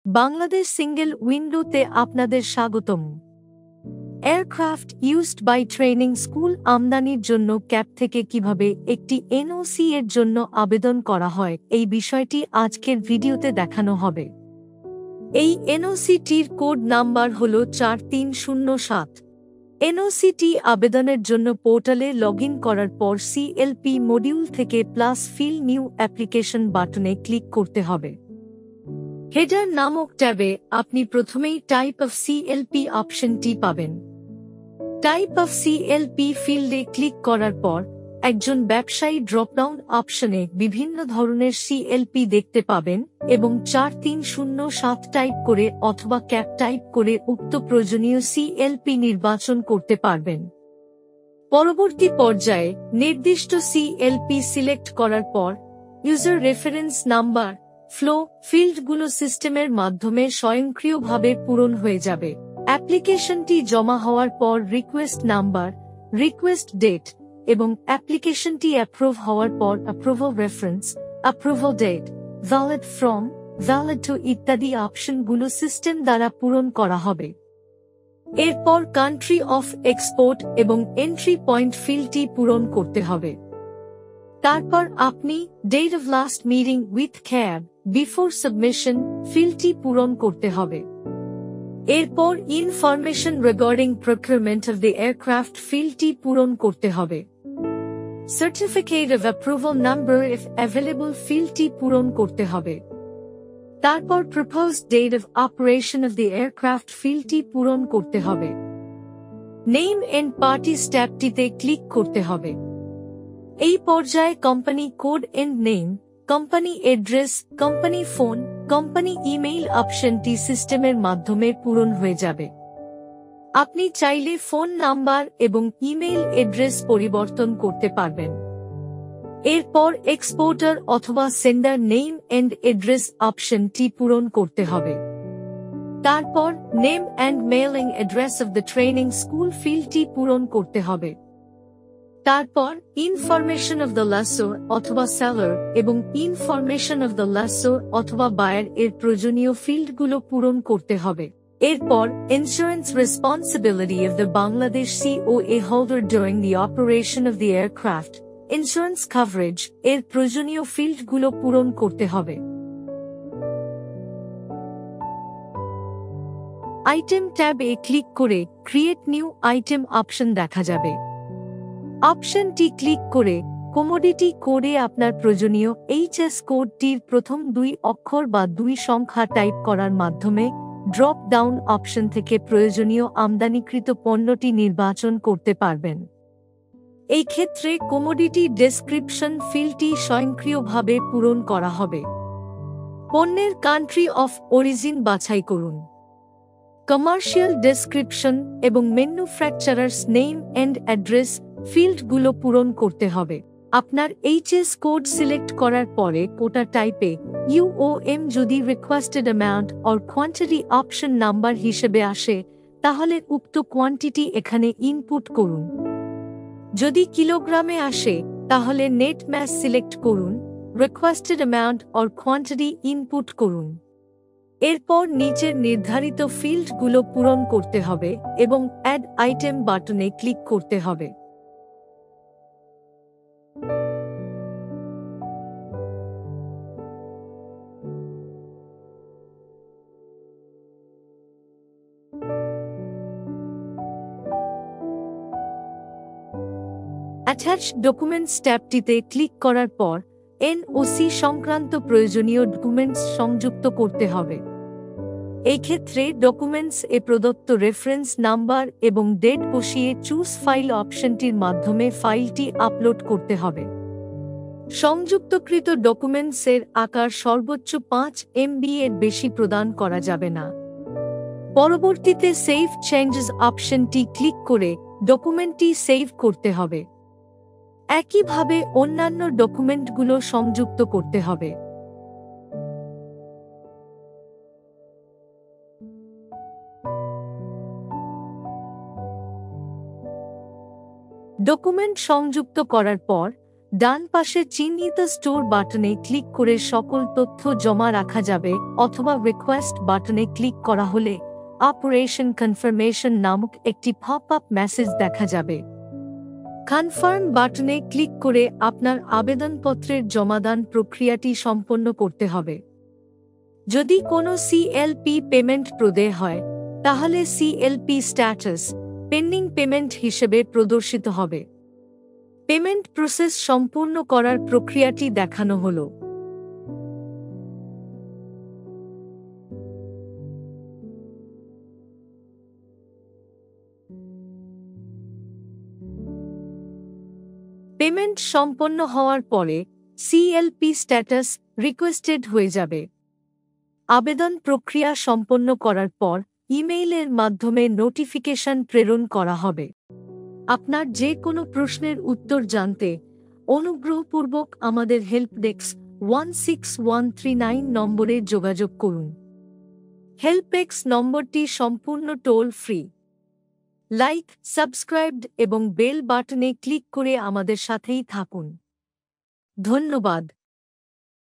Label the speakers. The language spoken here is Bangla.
Speaker 1: বাংলাদেশ সিঙ্গেল উইন্ডোতে আপনাদের স্বাগতম। Aircraft used by training school আমদানির জন্য ক্যাব থেকে কিভাবে একটি এনওসি এর জন্য আবেদন করা হয় এই বিষয়টি আজকের ভিডিওতে দেখানো হবে। এই এনওসিটির কোড নাম্বার হল 4307। এনওসিটি আবেদনের জন্য পোর্টালে লগইন করার পর সিএলপি মডিউল থেকে ফিল নিউ অ্যাপ্লিকেশন বাটনে ক্লিক করতে হবে। হেডার নামক ট্যাবে আপনি প্রথমেই টাইপ অফ সিএলপি অপশনটি পাবেন। টাইপ অফ সিএলপি ফিল্ডে ক্লিক করার পর একজন ব্যবসায়ী ড্রপডাউন অপশনে বিভিন্ন ধরনের সিএলপি দেখতে পাবেন এবং 4307 টাইপ করে অথবা ক্যাপ টাইপ করে উক্ত প্রয়োজনীয় সিএলপি নির্বাচন করতে পারবেন। পরবর্তী পর্যায়ে নির্দিষ্ট সিএলপি সিলেক্ট করার পর ইউজার রেফারেন্স নাম্বার ফ্লো ফিল্ডগুলো সিস্টেমের মাধ্যমে স্বয়ংক্রিয়ভাবে পূরণ হয়ে যাবে। অ্যাপ্লিকেশনটি জমা হওয়ার পর রিকোয়েস্ট নাম্বার, রিকোয়েস্ট ডেট এবং অ্যাপ্লিকেশনটি অ্যাপ্রুভ হওয়ার পর approval reference, approval date, valid from, valid to ইত্যাদি অপশনগুলো সিস্টেম দ্বারা পূরণ করা হবে। এরপর কান্ট্রি অফ এক্সপোর্ট এবং এন্ট্রি পয়েন্ট ফিল্ডটি পূরণ করতে হবে। তারপর আপনি date of last meeting with CAAB before submission ফিল্ডটি পূরণ করতে হবে। এরপর information regarding procurement of the aircraft ফিল্ডটি পূরণ করতে হবে। Certificate of approval number if available ফিল্ডটি পূরণ করতে হবে। তারপর proposed date of operation of the aircraft ফিল্ডটি পূরণ করতে হবে। নেম এন্ড পার্টি স্ট্যাপটিতে ক্লিক করতে হবে। এই পর্যায়ে company code end name, company address, company phone, company email অপশনটি সিস্টেমের মাধ্যমে পূরণ হয়ে যাবে। আপনি চাইলে ফোন নাম্বার এবং ইমেইল অ্যাড্রেস পরিবর্তন করতে পারবেন। এরপর এক্সপোর্টার অথবা সেন্ডার নেম এন্ড অ্যাড্রেস অপশনটি পূরণ করতে হবে। তারপর name and mailing address of the training school ফিল্ডটি পূরণ করতে হবে। তারপর ইনফরমেশন অফ দ্য লেসর অথবা সেলার এবং ইনফরমেশন অফ দ্য লেসর অথবা বায়ার এর প্রয়োজনীয় ফিল্ডগুলো পূরণ করতে হবে। এরপর insurance responsibility of the Bangladesh COA holder during the operation of the aircraft, insurance coverage এর প্রয়োজনীয় ফিল্ডগুলো পূরণ করতে হবে। আইটেম ট্যাবে ক্লিক করে ক্রিয়েট নিউ আইটেম অপশন দেখা যাবে। অপশনটি ক্লিক করে কমোডিটি কোডে আপনার প্রয়োজনীয় এইচএস কোডটির প্রথম 2 অক্ষর বা 2 সংখ্যা টাইপ করার মাধ্যমে ড্রপ ডাউন অপশন থেকে প্রয়োজনীয় আমদানিকৃত পণ্যটি নির্বাচন করতে পারবেন। এই ক্ষেত্রে কমোডিটি ডেসক্রিপশন ফিল্ডটি স্বয়ংক্রিয়ভাবে পূরণ করা হবে। পণ্যের কান্ট্রি অফ অরিজিন বাছাই করুন। কমার্শিয়াল ডেসক্রিপশন এবং ম্যানুফ্যাকচারার্স নেম এন্ড অ্যাড্রেস ফিল্ডগুলো পূরণ করতে হবে। আপনার এইচএস কোড সিলেক্ট করার পরে কোটা টাইপে ইউওএম যদি requested amount or quantity option number হিসেবে আসে তাহলে উক্ত কোয়ান্টিটি এখানে ইনপুট করুন। যদি কিলোগ্রামে আসে তাহলে নেট ম্যাস সিলেক্ট করুন, requested amount or quantity input করুন। এরপর নিচের নির্ধারিত ফিল্ডগুলো পূরণ করতে হবে এবং অ্যাড আইটেম বাটনে ক্লিক করতে হবে। অ্যাটাচ ডকুমেন্টস ট্যাবটিতে ক্লিক করার পর এনওসি সংক্রান্ত প্রয়োজনীয় ডকুমেন্টস সংযুক্ত করতে হবে। এই ক্ষেত্রে ডকুমেন্টস এ প্রদত্ত রেফারেন্স নাম্বার এবং ডেট বসিয়ে চুজ ফাইল অপশনটির মাধ্যমে ফাইলটি আপলোড করতে হবে। সংযুক্তকৃত ডকুমেন্টসের আকার সর্বোচ্চ 5 MB এর বেশি প্রদান করা যাবে না। পরবর্তীতে সেভ চেঞ্জেস অপশনটি ক্লিক করে ডকুমেন্টটি সেভ করতে হবে। একইভাবে অন্যান্য ডকুমেন্টগুলো সংযুক্ত করতে হবে। ডকুমেন্ট সংযুক্ত করার পর ডান পাশে চিহ্নিত স্টোর বাটনে ক্লিক করে সকল তথ্য জমা রাখা যাবে অথবা রিকোয়েস্ট বাটনে ক্লিক করা হলে অপারেশন কনফার্মেশন নামক একটি পপ-আপ মেসেজ দেখা যাবে। কনফার্ম বাটনে ক্লিক করে আপনার আবেদনপত্রের জমাদান প্রক্রিয়াটি সম্পন্ন করতে হবে। যদি কোনো সিএলপি পেমেন্ট প্রদেয় হয় তাহলে সিএলপি স্ট্যাটাস পেন্ডিং পেমেন্ট হিসেবে প্রদর্শিত হবে। পেমেন্ট প্রসেস সম্পূর্ণ করার প্রক্রিয়াটি দেখানো হলো। পেমেন্ট সম্পন্ন হওয়ার পরে সিএলপি স্ট্যাটাস রিকোয়েস্টেড হয়ে যাবে। আবেদন প্রক্রিয়া সম্পন্ন করার পর ইমেইলের মাধ্যমে নোটিফিকেশন প্রেরণ করা হবে। আপনার যে কোনো প্রশ্নের উত্তর জানতে অনুগ্রহপূর্বক আমাদের হেল্প ডেস্ক 16139 নম্বরে যোগাযোগ করুন। হেল্প ডেস্ক নম্বরটি সম্পূর্ণ টোল ফ্রি। লাইক, সাবস্ক্রাইব এবং বেল বাটনে ক্লিক করে আমাদের সাথেই থাকুন। ধন্যবাদ।